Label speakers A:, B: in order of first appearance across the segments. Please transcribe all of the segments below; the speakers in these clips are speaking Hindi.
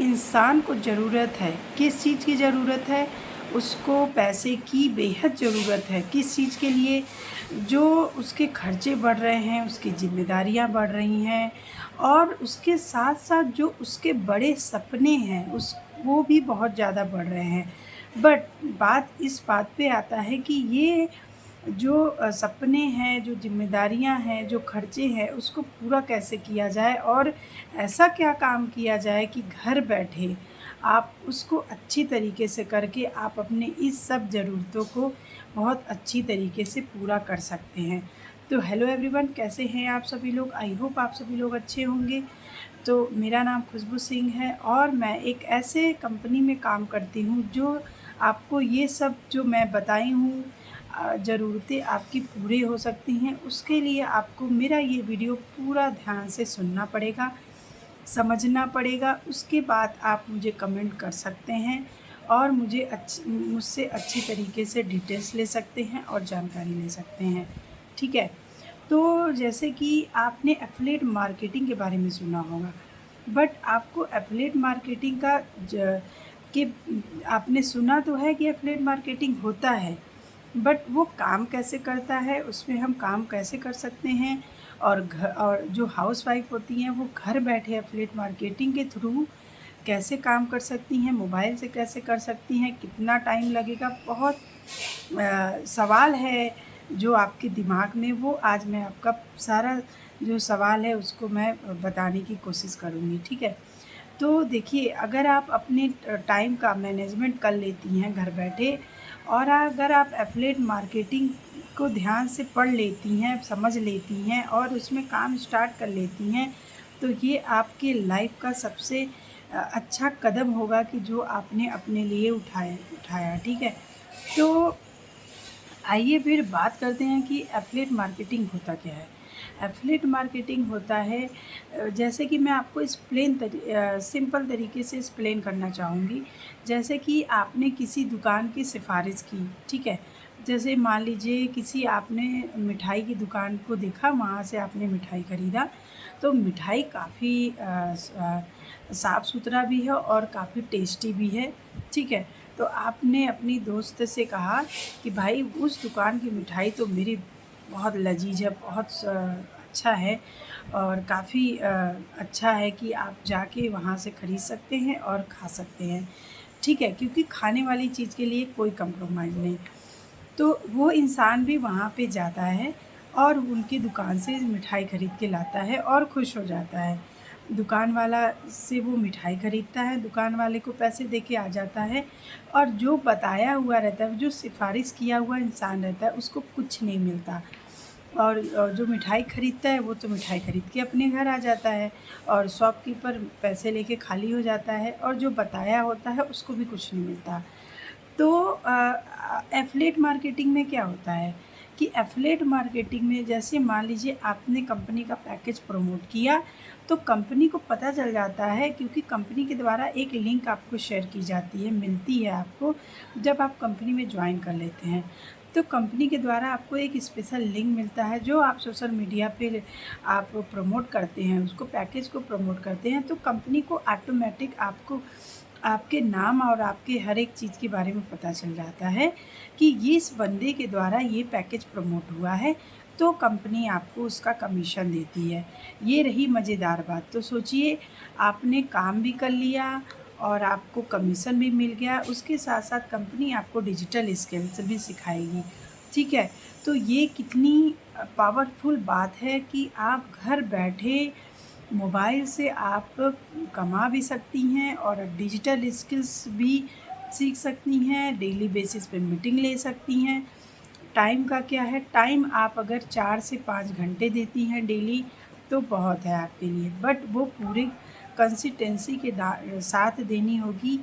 A: इंसान को ज़रूरत है, किस चीज़ की ज़रूरत है? उसको पैसे की बेहद ज़रूरत है। किस चीज़ के लिए? जो उसके खर्चे बढ़ रहे हैं, उसकी ज़िम्मेदारियाँ बढ़ रही हैं और उसके साथ-साथ जो उसके बड़े सपने हैं वो भी बहुत ज़्यादा बढ़ रहे हैं। बट बात इस बात पे आता है कि ये जो सपने हैं, जो ज़िम्मेदारियाँ हैं, जो खर्चे हैं, उसको पूरा कैसे किया जाए और ऐसा क्या काम किया जाए कि घर बैठे आप उसको अच्छी तरीके से करके आप अपने इस सब ज़रूरतों को बहुत अच्छी तरीके से पूरा कर सकते हैं। तो हेलो एवरीवन, कैसे हैं आप सभी लोग? आई होप आप सभी लोग अच्छे होंगे। तो मेरा नाम खुशबू सिंह है और मैं एक ऐसे कंपनी में काम करती हूँ जो आपको ये सब जो मैं बताई हूँ ज़रूरतें आपकी पूरी हो सकती हैं। उसके लिए आपको मेरा ये वीडियो पूरा ध्यान से सुनना पड़ेगा, समझना पड़ेगा। उसके बाद आप मुझे कमेंट कर सकते हैं और मुझसे अच्छी तरीके से डिटेल्स ले सकते हैं और जानकारी ले सकते हैं। ठीक है? तो जैसे कि आपने एफ़िलिएट मार्केटिंग के बारे में सुना होगा, बट आपको एफ़िलिएट मार्केटिंग का ज कि आपने सुना तो है कि एफ़िलिएट मार्केटिंग होता है, बट वो काम कैसे करता है, उसमें हम काम कैसे कर सकते हैं और जो हाउसवाइफ़ होती हैं वो घर बैठे एफ़िलिएट मार्केटिंग के थ्रू कैसे काम कर सकती हैं, मोबाइल से कैसे कर सकती हैं, कितना टाइम लगेगा, बहुत सवाल है जो आपके दिमाग में, वो आज मैं आपका सारा जो सवाल है उसको मैं बताने की कोशिश करूँगी, ठीक है? तो देखिए, अगर आप अपने टाइम का मैनेजमेंट कर लेती हैं घर बैठे और अगर आप एफ़िलिएट मार्केटिंग को ध्यान से पढ़ लेती हैं, समझ लेती हैं और उसमें काम स्टार्ट कर लेती हैं, तो ये आपके लाइफ़ का सबसे अच्छा कदम होगा कि जो आपने अपने लिए उठाया, ठीक है? तो आइए फिर बात करते हैं कि एफ़िलिएट मार्केटिंग होता क्या है। एफ़िलिएट मार्केटिंग होता है जैसे कि मैं आपको सिंपल तरीके से एक्सप्लेन करना चाहूँगी। जैसे कि आपने किसी दुकान की सिफ़ारिश की, ठीक है? जैसे मान लीजिए किसी आपने मिठाई की दुकान को देखा, वहाँ से आपने मिठाई खरीदा, तो मिठाई काफ़ी साफ़-सुथरा भी है और काफ़ी टेस्टी भी है, ठीक है? तो आपने अपनी दोस्त से कहा कि भाई उस दुकान की मिठाई तो मेरी बहुत लज़ीज़ है, बहुत अच्छा है और काफ़ी अच्छा है कि आप जाके वहाँ से ख़रीद सकते हैं और खा सकते हैं, ठीक है? क्योंकि खाने वाली चीज़ के लिए कोई कम्प्रोमाइज़ नहीं। तो वो इंसान भी वहाँ पे जाता है और उनकी दुकान से मिठाई ख़रीद के लाता है और खुश हो जाता है। दुकान वाला से वो मिठाई ख़रीदता है, दुकान वाले को पैसे दे के आ जाता है और जो बताया हुआ रहता है, जो सिफ़ारिश किया हुआ इंसान रहता है, उसको कुछ नहीं मिलता। और जो मिठाई ख़रीदता है वो तो मिठाई ख़रीद के अपने घर आ जाता है और शॉपकीपर पैसे लेके खाली हो जाता है और जो बताया होता है उसको भी कुछ नहीं मिलता। तो एफ़िलिएट मार्केटिंग में क्या होता है कि एफ़िलिएट मार्केटिंग में जैसे मान लीजिए आपने कंपनी का पैकेज प्रमोट किया, तो कंपनी को पता चल जाता है क्योंकि कंपनी के द्वारा एक लिंक आपको शेयर की जाती है, मिलती है आपको जब आप कंपनी में जॉइन कर लेते हैं। तो कंपनी के द्वारा आपको एक स्पेशल लिंक मिलता है जो आप सोशल मीडिया पे आप प्रमोट करते हैं, उसको पैकेज को प्रमोट करते हैं, तो कंपनी को ऑटोमेटिक आपको आपके नाम और आपके हर एक चीज़ के बारे में पता चल जाता है कि ये इस बंदे के द्वारा ये पैकेज प्रमोट हुआ है, तो कंपनी आपको उसका कमीशन देती है। ये रही मज़ेदार बात। तो सोचिए, आपने काम भी कर लिया और आपको कमीशन भी मिल गया, उसके साथ-साथ कंपनी आपको डिजिटल स्किल्स भी सिखाएगी, ठीक है? तो ये कितनी पावरफुल बात है कि आप घर बैठे मोबाइल से आप कमा भी सकती हैं और डिजिटल स्किल्स भी सीख सकती हैं, डेली बेसिस पे मीटिंग ले सकती हैं। टाइम का क्या है, टाइम आप अगर 4 से 5 घंटे देती हैं डेली तो बहुत है आपके लिए, बट वो पूरे कंसिस्टेंसी के साथ देनी होगी,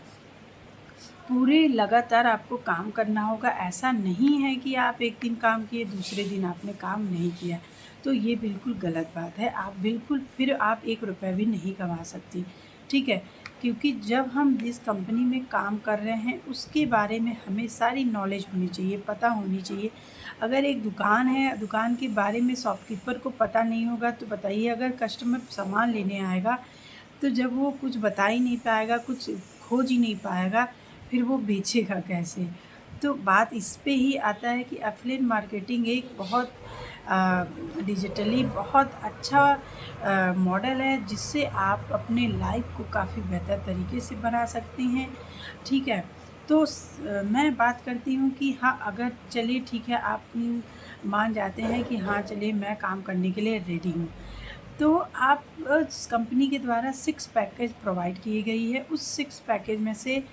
A: पूरे लगातार आपको काम करना होगा। ऐसा नहीं है कि आप एक दिन काम किए, दूसरे दिन आपने काम नहीं किया, तो ये बिल्कुल गलत बात है। आप बिल्कुल फिर आप 1 रुपया भी नहीं कमा सकती, ठीक है? क्योंकि जब हम जिस कंपनी में काम कर रहे हैं, उसके बारे में हमें सारी नॉलेज होनी चाहिए, पता होनी चाहिए। अगर एक दुकान है, दुकान के बारे में शॉपकीपर को पता नहीं होगा, तो बताइए अगर कस्टमर सामान लेने आएगा तो जब वो कुछ बता ही नहीं पाएगा, कुछ खोज ही नहीं पाएगा, फिर वो बेचेगा कैसे? तो बात इस पे ही आता है कि एफिलिएट मार्केटिंग एक बहुत डिजिटली बहुत अच्छा मॉडल है, जिससे आप अपने लाइफ को काफ़ी बेहतर तरीके से बना सकते हैं। ठीक है? तो मैं बात करती हूँ कि हाँ, अगर चलिए ठीक है, आप मान जाते हैं कि हाँ, चलिए मैं काम करने के लिए रेडी हूँ। तो आप कंपनी के द्वारा 6 पैकेज प्रोवाइड की गई है। उस 6 पैकेज में से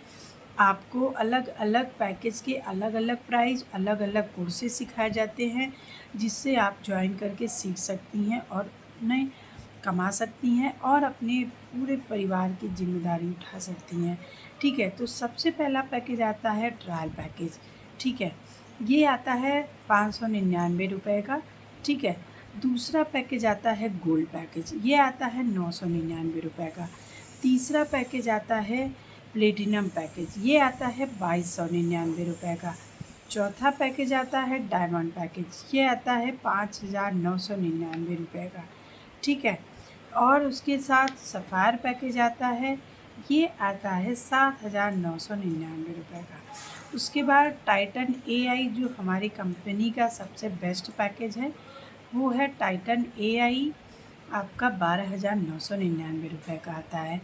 A: आपको अलग-अलग पैकेज के अलग-अलग प्राइस, अलग-अलग कोर्सेज़ सिखाए जाते हैं, जिससे आप जॉइन करके सीख सकती हैं और अपने कमा सकती हैं और अपने पूरे परिवार की ज़िम्मेदारी उठा सकती हैं। ठीक है? तो सबसे पहला पैकेज आता है ट्रायल पैकेज। ठीक है? ये आता है ₹599 का। ठीक है? दूसरा पैकेज आता है गोल्ड पैकेज, ये आता है ₹999 का। तीसरा पैकेज आता है प्लेटिनम पैकेज, ये आता है ₹2299 का। चौथा पैकेज आता है डायमंड पैकेज, ये आता है ₹5999 का। ठीक है? और उसके साथ सफ़ायर पैकेज आता है, ये आता है ₹7999 का। उसके बाद टाइटन एआई, जो हमारी कंपनी का सबसे बेस्ट पैकेज है, वो है टाइटन एआई, आपका ₹12,999 का आता है।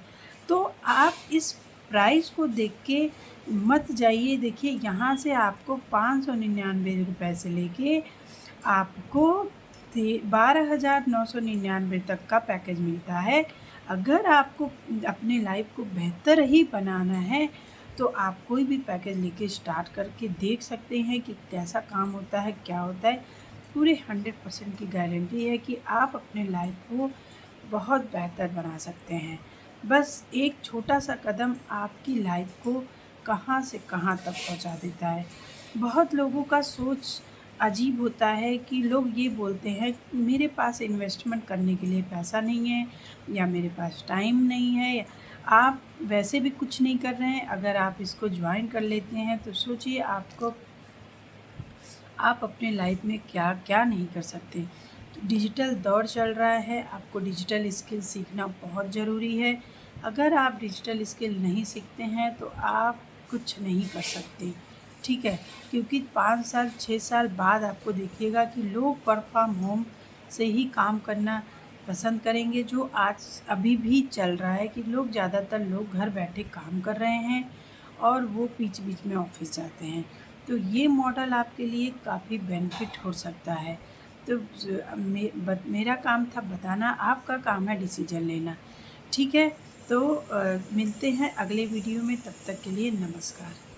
A: तो आप इस प्राइस को देख के मत जाइए। देखिए, यहाँ से आपको ₹599 से लेके आपको 12,999 तक का पैकेज मिलता है। अगर आपको अपने लाइफ को बेहतर ही बनाना है, तो आप कोई भी पैकेज लेके स्टार्ट करके देख सकते हैं कि कैसा काम होता है, क्या होता है। पूरे 100% की गारंटी है कि आप अपने लाइफ को बहुत बेहतर बना सकते हैं। बस एक छोटा-सा कदम आपकी लाइफ को कहाँ से कहाँ तक पहुँचा देता है। बहुत लोगों का सोच अजीब होता है कि लोग ये बोलते हैं, मेरे पास इन्वेस्टमेंट करने के लिए पैसा नहीं है, या मेरे पास टाइम नहीं है, या आप वैसे भी कुछ नहीं कर रहे हैं, अगर आप इसको जॉइन कर लेते हैं तो सोचिए आप अपने लाइफ में क्या-क्या नहीं कर सकते। तो डिजिटल दौर चल रहा है, आपको डिजिटल स्किल सीखना बहुत ज़रूरी है। अगर आप डिजिटल स्किल नहीं सीखते हैं तो आप कुछ नहीं कर सकते। ठीक है? क्योंकि 5 साल 6 साल बाद आपको देखिएगा कि लोग वर्क फ्रॉम होम से ही काम करना पसंद करेंगे, जो आज अभी भी चल रहा है कि ज़्यादातर लोग घर बैठे काम कर रहे हैं और वो बीच-बीच में ऑफ़िस जाते हैं। तो ये मॉडल आपके लिए काफ़ी बेनिफिट हो सकता है। तो मेरा काम था बताना, आपका काम है डिसीजन लेना। ठीक है? तो मिलते हैं अगले वीडियो में, तब तक के लिए नमस्कार।